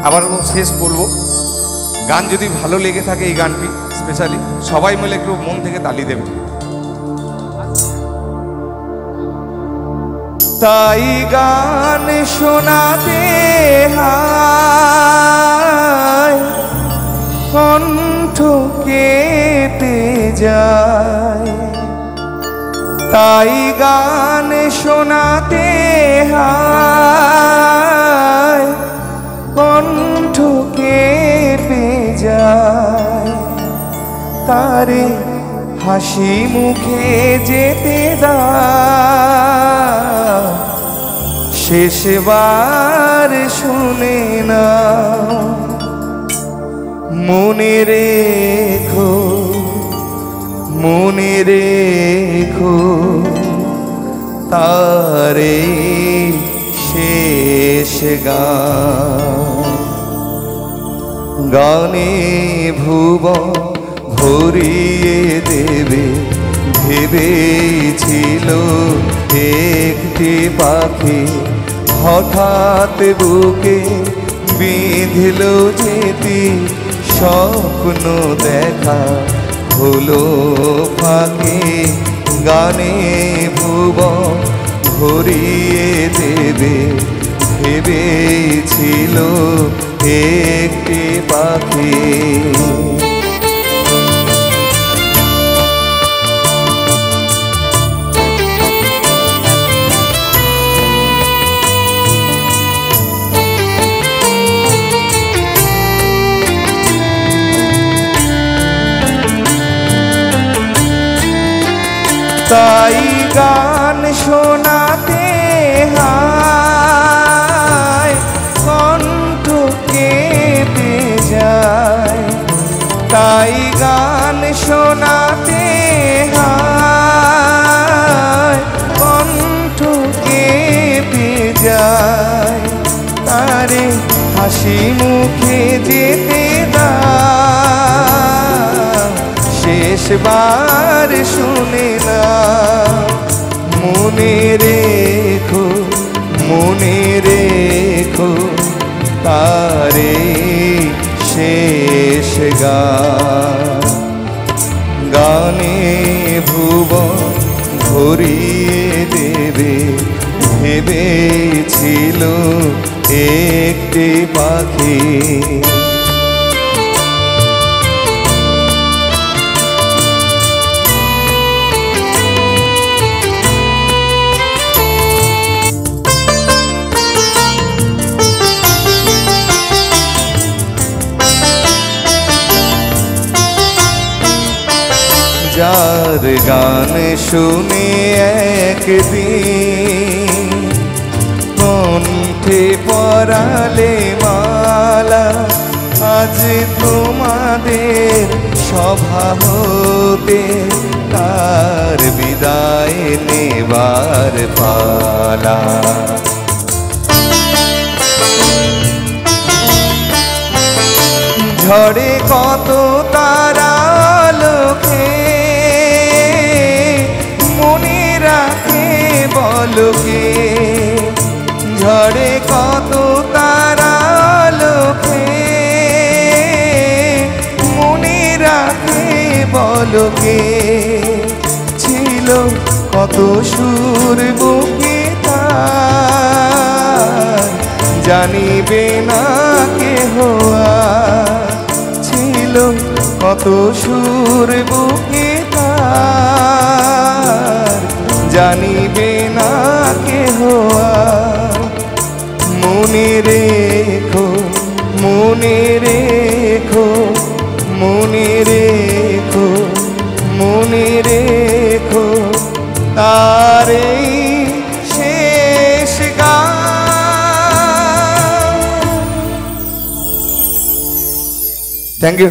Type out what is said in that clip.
আবার শেষ বলবো, গান যদি ভালো লেগে থাকে এই গানটি স্পেশালি সবাই মিলে একটু মন থেকে তালি দেবে। তাই গান শোনাতে হায় কণ্ঠ কেটে যায়, তাই গান শোনাতে হায় কণ্ঠ কেটে যায়, তারে হাসি মুখে যেতে দাও, শেষবার শুনে না মনে রেখো, মনে রেখো তারে শেষ গান। গানে ভুবন ভরিয়ে দেবে ভেবেছিল একটি পাখি, হঠাৎ বুকে বিঁধল যেতি স্বপ্ন দেখা হলো ফাঁকি। গানে ভুবন ভরিয়ে দেবে ভেবেছিল একটি পাখি। তাই গান শোনাতে হায় কণ্ঠ কেটে যায়, তাই গান শোনাতে হায় কণ্ঠ কেটে যায়, তারে হাসি মুখে যেতে দাও, শেষবার শুনে না মনে রেখো, মনে রেখো তারে শেষ গান। গানে ভুবন ভরিয়ে দেবে ভেবেছিল একটি পাখি। যার গান শুনে একদিন কণ্ঠে পরালে মালা, আজ তোমাদের সভা হতে তার বিদায় নেবার পালা। ঝড়ে কত তারা লোকে মনে রাখে বলকে, ঝড়ে কত তারা লোকে মনে রাখে বলকে, ছিল কত সুর বুকে তার জানিবে না কেহ, ছিল কত সুর বুকে তার জানিবে না কেহ। মনে রেখো, মনে রেখো, মনে রেখো, মনে রেখো তার এই শেষ গান। Thank you.